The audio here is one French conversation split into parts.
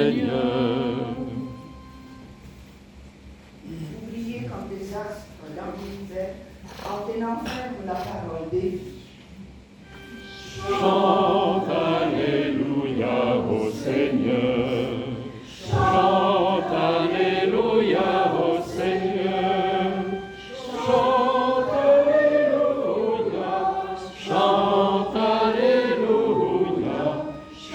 Seigneur. Oubliez comme des astres languissaient, en tenant ferme la parole des vies. Chante Alléluia au Seigneur. Chante Alléluia au Seigneur. Chante Alléluia. Chante Alléluia.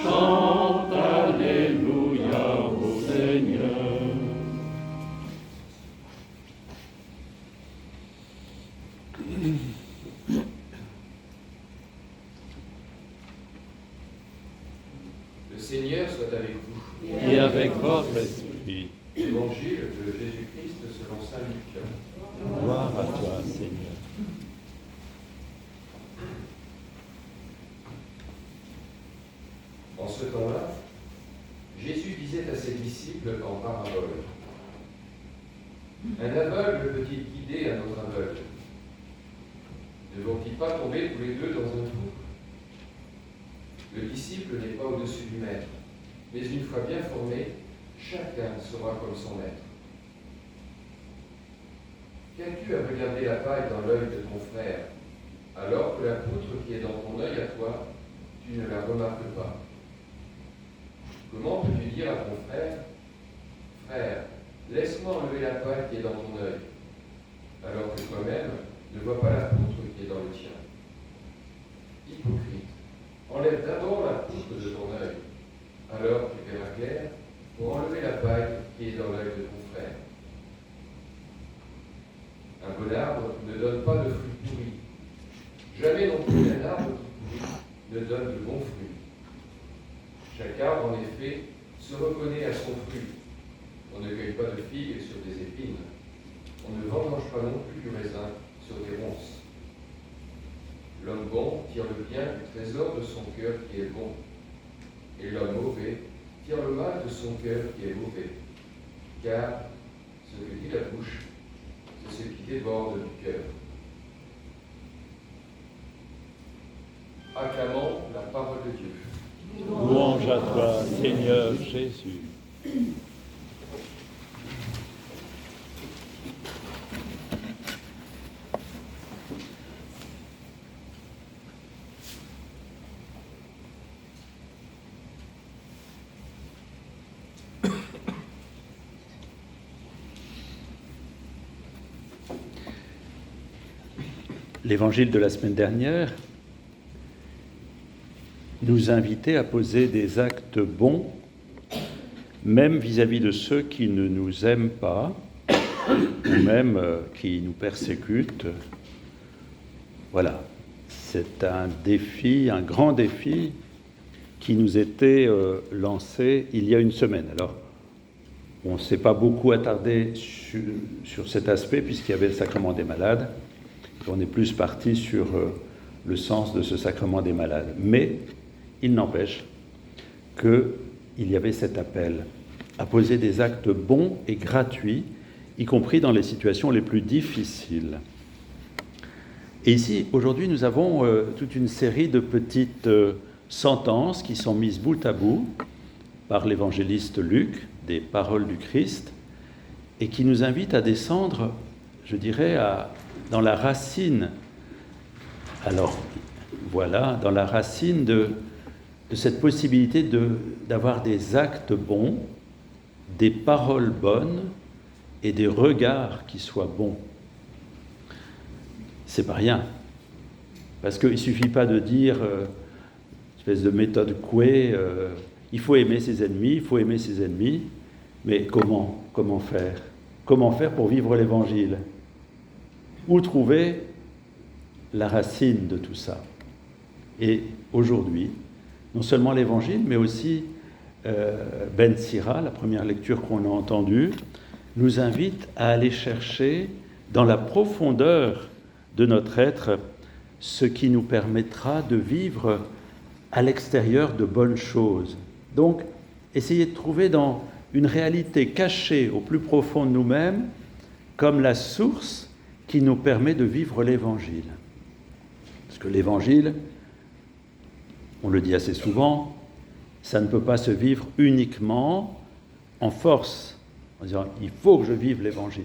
Chante Alléluia au Seigneur. Le Seigneur soit avec vous. Et avec votre esprit. Évangile de Jésus-Christ selon saint Luc. Gloire à toi, Seigneur. En ce temps-là, Jésus disait à ses disciples en parabole. Un aveugle peut-il guider un autre aveugle? Ne vont-ils pas tomber tous les deux dans un trou? Le disciple n'est pas au-dessus du maître, mais une fois bien formé, chacun sera comme son maître. Qu'as-tu à regarder la paille dans l'œil de ton frère, alors que la poutre qui est dans ton œil à toi, tu ne la remarques pas? Comment peux-tu dire à ton frère, frère, laisse-moi enlever la paille qui est dans ton œil, alors que toi-même ne vois pas la poutre qui est dans le tien? Hypocrite, enlève d'abord la poutre de ton œil, alors tu verras clair pour enlever la paille qui est dans l'œil de ton frère. Un bon arbre ne donne pas de fruits pourris. Jamais non plus un arbre qui pourrit ne donne de bons fruits. Chaque arbre, en effet, se reconnaît à son fruit. On ne cueille pas de figues sur des épines. On ne vendange pas non plus du raisin sur des ronces. L'homme bon tire le bien du trésor de son cœur qui est bon, et l'homme mauvais tire le mal de son cœur qui est mauvais. Car ce que dit la bouche, c'est ce qui déborde du cœur. Acclamons la parole de Dieu. Louange à toi, Seigneur Jésus. L'évangile de la semaine dernière nous invitait à poser des actes bons, même vis-à-vis de ceux qui ne nous aiment pas, ou même qui nous persécutent. Voilà, c'est un défi, un grand défi qui nous était lancé il y a une semaine. Alors, on ne s'est pas beaucoup attardé sur cet aspect puisqu'il y avait le sacrement des malades. On est plus parti sur le sens de ce sacrement des malades. Mais il n'empêche qu'il y avait cet appel à poser des actes bons et gratuits, y compris dans les situations les plus difficiles. Et ici, aujourd'hui, nous avons toute une série de petites sentences qui sont mises bout à bout par l'évangéliste Luc, des paroles du Christ, et qui nous invitent à descendre, je dirais, dans la racine. Alors, voilà, dans la racine de cette possibilité d'avoir des actes bons, des paroles bonnes et des regards qui soient bons. C'est pas rien. Parce qu'il ne suffit pas de dire, espèce de méthode Coué, il faut aimer ses ennemis, mais comment faire? Comment faire pour vivre l'Évangile? Où trouver la racine de tout ça? Et aujourd'hui, non seulement l'Évangile, mais aussi Ben Sira, la première lecture qu'on a entendue, nous invite à aller chercher dans la profondeur de notre être ce qui nous permettra de vivre à l'extérieur de bonnes choses. Donc, essayer de trouver dans une réalité cachée au plus profond de nous-mêmes comme la source qui nous permet de vivre l'Évangile. Parce que l'Évangile, on le dit assez souvent, ça ne peut pas se vivre uniquement en force, en disant « il faut que je vive l'Évangile »,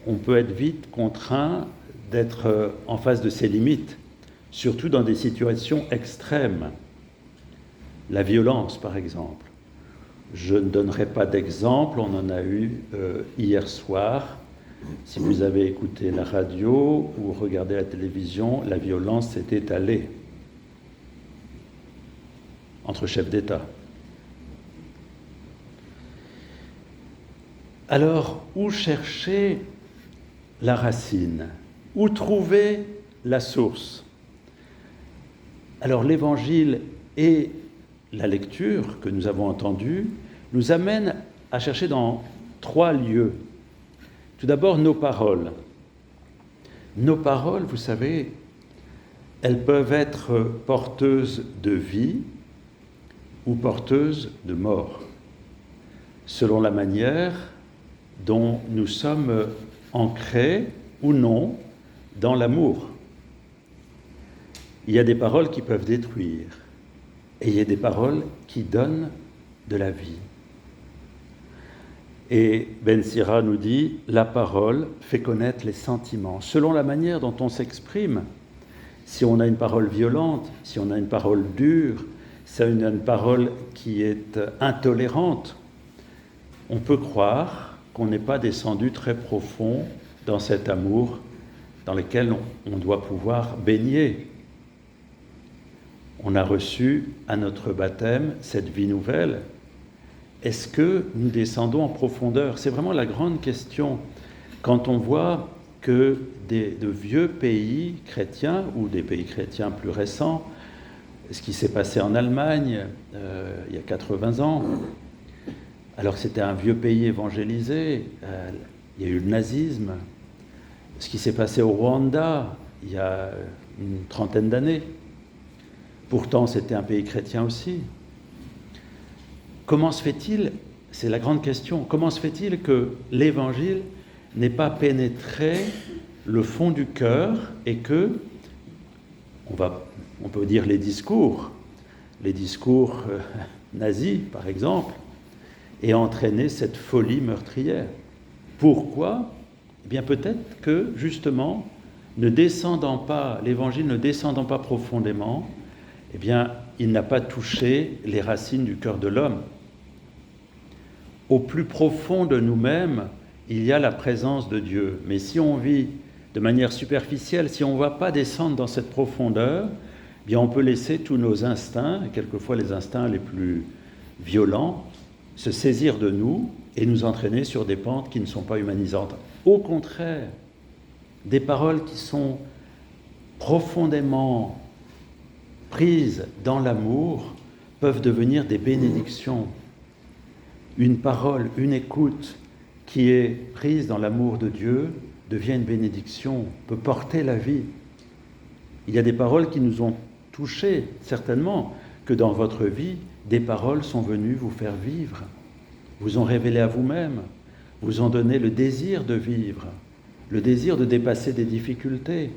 on peut être vite contraint d'être en face de ses limites, surtout dans des situations extrêmes. La violence, par exemple. Je ne donnerai pas d'exemple, on en a eu hier soir. Si vous avez écouté la radio ou regardé la télévision, la violence s'est étalée entre chefs d'État. Alors, où chercher la racine? Où trouver la source? Alors, l'Évangile et la lecture que nous avons entendue nous amènent à chercher dans 3 lieux. Tout d'abord, nos paroles. Nos paroles, vous savez, elles peuvent être porteuses de vie ou porteuses de mort, selon la manière dont nous sommes ancrés ou non dans l'amour. Il y a des paroles qui peuvent détruire et il y a des paroles qui donnent de la vie. Et Ben Sira nous dit « La parole fait connaître les sentiments. » Selon la manière dont on s'exprime, si on a une parole violente, si on a une parole dure, si on a une parole qui est intolérante, on peut croire qu'on n'est pas descendu très profond dans cet amour dans lequel on doit pouvoir baigner. On a reçu à notre baptême cette vie nouvelle. Est-ce que nous descendons en profondeur? C'est vraiment la grande question. Quand on voit que de vieux pays chrétiens ou des pays chrétiens plus récents, ce qui s'est passé en Allemagne il y a 80 ans, alors que c'était un vieux pays évangélisé, il y a eu le nazisme, ce qui s'est passé au Rwanda il y a une trentaine d'années, pourtant c'était un pays chrétien aussi. Comment se fait-il, c'est la grande question, comment se fait-il que l'Évangile n'ait pas pénétré le fond du cœur et que, on peut dire les discours nazis par exemple, aient entraîné cette folie meurtrière? Pourquoi? Eh bien peut-être que justement, l'Évangile ne descendant pas profondément, eh bien il n'a pas touché les racines du cœur de l'homme. Au plus profond de nous-mêmes, il y a la présence de Dieu. Mais si on vit de manière superficielle, si on ne va pas descendre dans cette profondeur, eh bien on peut laisser tous nos instincts, et quelquefois les instincts les plus violents, se saisir de nous et nous entraîner sur des pentes qui ne sont pas humanisantes. Au contraire, des paroles qui sont profondément prises dans l'amour peuvent devenir des bénédictions. Une parole, une écoute qui est prise dans l'amour de Dieu devient une bénédiction, peut porter la vie. Il y a des paroles qui nous ont touchés, certainement, que dans votre vie, des paroles sont venues vous faire vivre, vous ont révélé à vous-même, vous ont donné le désir de vivre, le désir de dépasser des difficultés.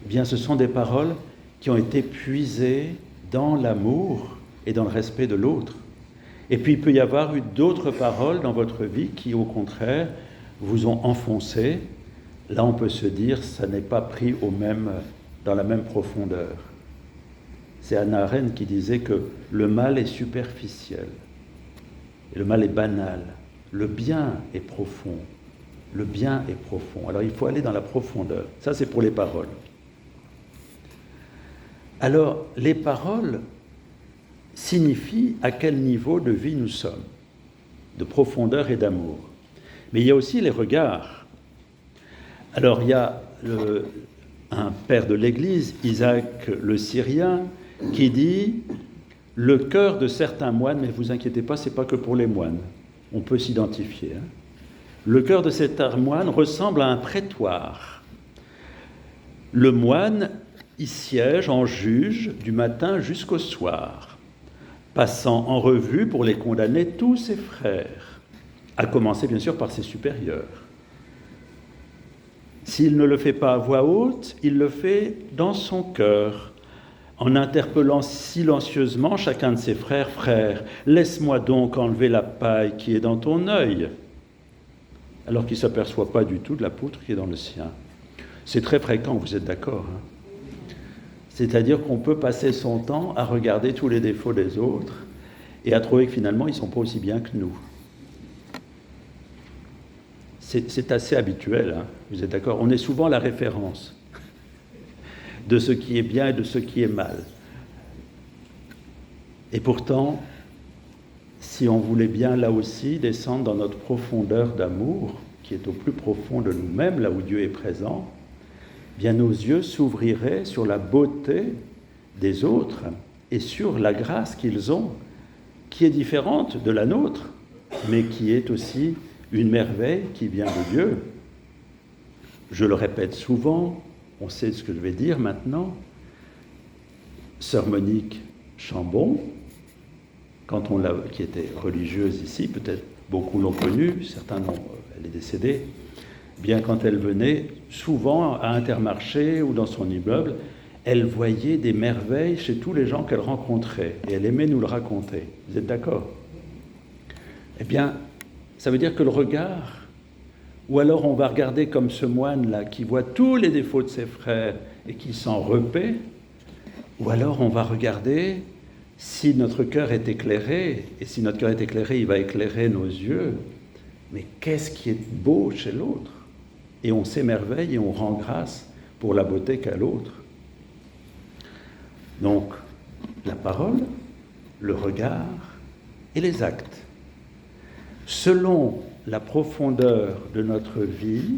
Eh bien, ce sont des paroles qui ont été puisées dans l'amour et dans le respect de l'autre. Et puis, il peut y avoir eu d'autres paroles dans votre vie qui, au contraire, vous ont enfoncé. Là, on peut se dire, ça n'est pas pris dans la même profondeur. C'est Hannah Arendt qui disait que le mal est superficiel et le mal est banal. Le bien est profond. Le bien est profond. Alors, il faut aller dans la profondeur. Ça, c'est pour les paroles. Alors, les paroles signifient à quel niveau de vie nous sommes, de profondeur et d'amour. Mais il y a aussi les regards. Alors, il y a un père de l'Église, Isaac le Syrien, qui dit « Le cœur de certains moines, mais ne vous inquiétez pas, ce n'est pas que pour les moines, on peut s'identifier. Le cœur de certains moines ressemble à un prétoire. Le moine y siège en juge du matin jusqu'au soir, passant en revue pour les condamner tous ses frères, à commencer bien sûr par ses supérieurs. S'il ne le fait pas à voix haute, il le fait dans son cœur, en interpellant silencieusement chacun de ses frères, « Frère, laisse-moi donc enlever la paille qui est dans ton œil », alors qu'il ne s'aperçoit pas du tout de la poutre qui est dans le sien. C'est très fréquent, vous êtes d'accord, hein? C'est-à-dire qu'on peut passer son temps à regarder tous les défauts des autres et à trouver que finalement, ils ne sont pas aussi bien que nous. C'est assez habituel, hein, vous êtes d'accord? On est souvent la référence de ce qui est bien et de ce qui est mal. Et pourtant, si on voulait bien là aussi descendre dans notre profondeur d'amour, qui est au plus profond de nous-mêmes, là où Dieu est présent, bien nos yeux s'ouvriraient sur la beauté des autres et sur la grâce qu'ils ont, qui est différente de la nôtre, mais qui est aussi une merveille qui vient de Dieu. Je le répète souvent, on sait ce que je vais dire maintenant. Sœur Monique Chambon, qui était religieuse ici, peut-être beaucoup l'ont connue, certains l'ont, elle est décédée, bien quand elle venait, souvent à Intermarché ou dans son immeuble, elle voyait des merveilles chez tous les gens qu'elle rencontrait, et elle aimait nous le raconter. Vous êtes d'accord? Eh bien, ça veut dire que le regard, ou alors on va regarder comme ce moine-là qui voit tous les défauts de ses frères et qui s'en repaît, ou alors on va regarder si notre cœur est éclairé, et si notre cœur est éclairé, il va éclairer nos yeux. Mais qu'est-ce qui est beau chez l'autre? Et on s'émerveille et on rend grâce pour la beauté qu'a l'autre. Donc, la parole, le regard et les actes. Selon la profondeur de notre vie,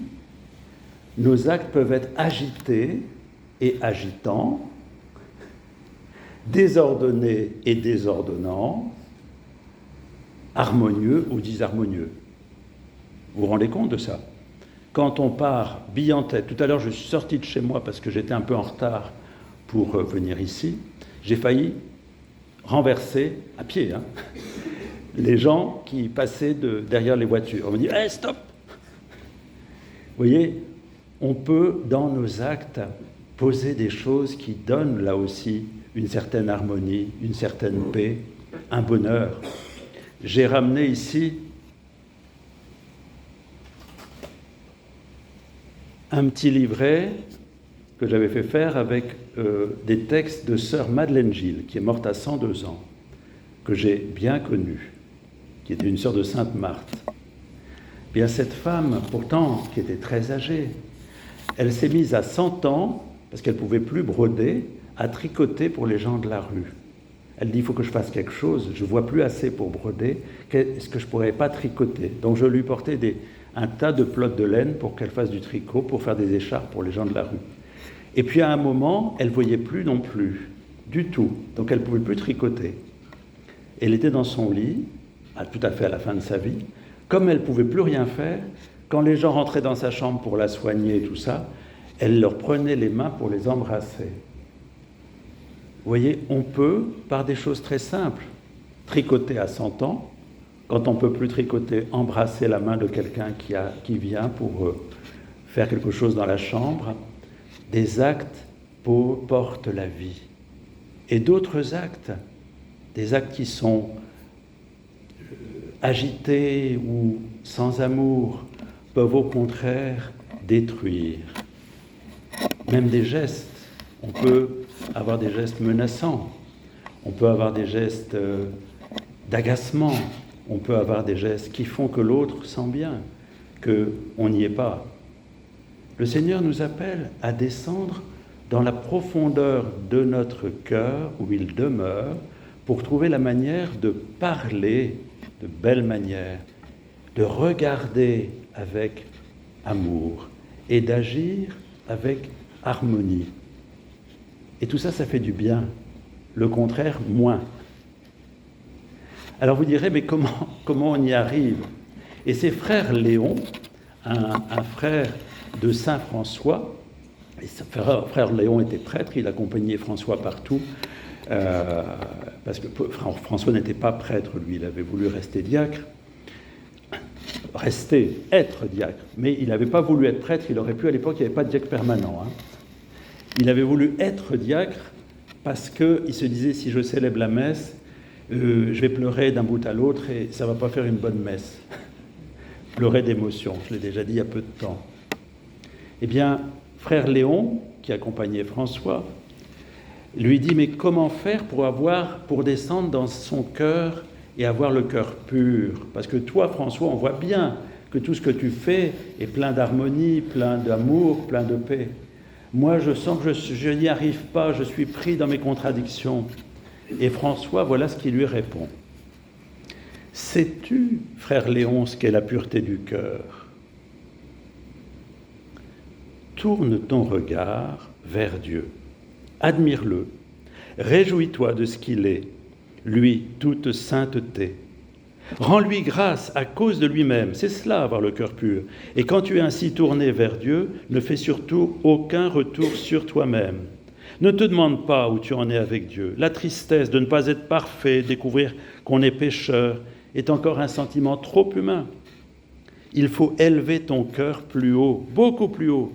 nos actes peuvent être agités et agitants, désordonnés et désordonnants, harmonieux ou disharmonieux. Vous vous rendez compte de ça? Quand on part bille en tête, tout à l'heure je suis sorti de chez moi parce que j'étais un peu en retard pour venir ici, j'ai failli renverser, à pied, hein, les gens qui passaient derrière les voitures. On me dit « Hey, stop !» Vous voyez, on peut, dans nos actes, poser des choses qui donnent là aussi une certaine harmonie, une certaine paix, un bonheur. J'ai ramené ici un petit livret que j'avais fait faire avec des textes de sœur Madeleine Gilles, qui est morte à 102 ans, que j'ai bien connue, qui était une sœur de Sainte-Marthe. Bien, cette femme, pourtant, qui était très âgée, elle s'est mise à 100 ans, parce qu'elle ne pouvait plus broder, à tricoter pour les gens de la rue. Elle dit, il faut que je fasse quelque chose, je ne vois plus assez pour broder, est-ce que je ne pourrais pas tricoter? Donc je lui portais un tas de pelotes de laine pour qu'elle fasse du tricot, pour faire des écharpes pour les gens de la rue. Et puis à un moment, elle ne voyait plus non plus, du tout, donc elle ne pouvait plus tricoter. Elle était dans son lit, tout à fait à la fin de sa vie. Comme elle ne pouvait plus rien faire, quand les gens rentraient dans sa chambre pour la soigner et tout ça, elle leur prenait les mains pour les embrasser. Vous voyez, on peut, par des choses très simples, tricoter à 100 ans, quand on ne peut plus tricoter, embrasser la main de quelqu'un qui vient pour faire quelque chose dans la chambre. Des actes portent la vie. Et d'autres actes, des actes qui sont agités ou sans amour, peuvent au contraire détruire. Même des gestes, on peut avoir des gestes menaçants, on peut avoir des gestes d'agacement, on peut avoir des gestes qui font que l'autre sent bien qu'on n'y est pas. Le Seigneur nous appelle à descendre dans la profondeur de notre cœur, où il demeure, pour trouver la manière de parler de belle manière, de regarder avec amour et d'agir avec harmonie. Et tout ça, ça fait du bien. Le contraire, moins. Alors vous direz, mais comment on y arrive? Et c'est frère Léon, un frère de Saint François, et frère Léon était prêtre, il accompagnait François partout, parce que François n'était pas prêtre, lui, il avait voulu rester diacre, être diacre, mais il n'avait pas voulu être prêtre, il aurait pu, à l'époque, il n'y avait pas de diacre permanent. Il avait voulu être diacre parce qu'il se disait, si je célèbre la messe, je vais pleurer d'un bout à l'autre et ça ne va pas faire une bonne messe. Pleurer d'émotion, je l'ai déjà dit il y a peu de temps. Eh bien, frère Léon, qui accompagnait François, lui dit, mais comment faire pour descendre dans son cœur et avoir le cœur pur? Parce que toi, François, on voit bien que tout ce que tu fais est plein d'harmonie, plein d'amour, plein de paix. Moi, je sens que je n'y arrive pas, je suis pris dans mes contradictions. Et François, voilà ce qu'il lui répond. Sais-tu, frère Léon, ce qu'est la pureté du cœur? Tourne ton regard vers Dieu. Admire-le. Réjouis-toi de ce qu'il est, lui, toute sainteté. Rends-lui grâce à cause de lui-même. C'est cela, avoir le cœur pur. Et quand tu es ainsi tourné vers Dieu, ne fais surtout aucun retour sur toi-même. Ne te demande pas où tu en es avec Dieu. La tristesse de ne pas être parfait, découvrir qu'on est pécheur, est encore un sentiment trop humain. Il faut élever ton cœur plus haut, beaucoup plus haut.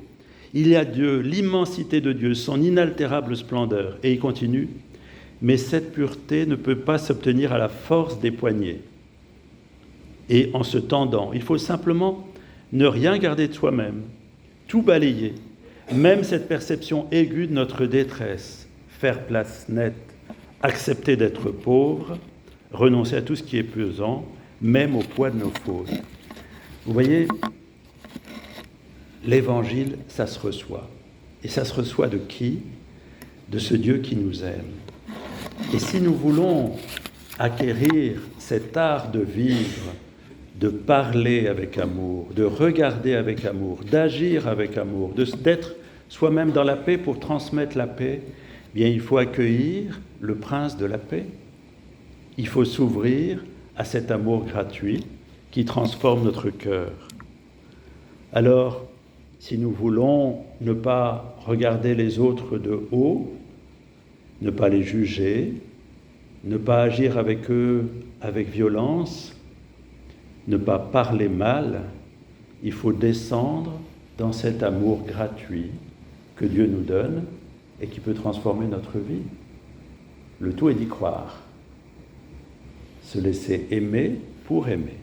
Il y a Dieu, l'immensité de Dieu, son inaltérable splendeur. Et il continue, mais cette pureté ne peut pas s'obtenir à la force des poignets. Et en se tendant, il faut simplement ne rien garder de soi-même, tout balayer, même cette perception aiguë de notre détresse, faire place nette, accepter d'être pauvre, renoncer à tout ce qui est pesant, même au poids de nos fautes. Vous voyez, l'Évangile, ça se reçoit. Et ça se reçoit de qui? De ce Dieu qui nous aime. Et si nous voulons acquérir cet art de vivre, de parler avec amour, de regarder avec amour, d'agir avec amour, d'être soi-même dans la paix pour transmettre la paix, eh bien il faut accueillir le prince de la paix. Il faut s'ouvrir à cet amour gratuit qui transforme notre cœur. Alors, si nous voulons ne pas regarder les autres de haut, ne pas les juger, ne pas agir avec eux avec violence, ne pas parler mal, il faut descendre dans cet amour gratuit que Dieu nous donne et qui peut transformer notre vie. Le tout est d'y croire. Se laisser aimer pour aimer.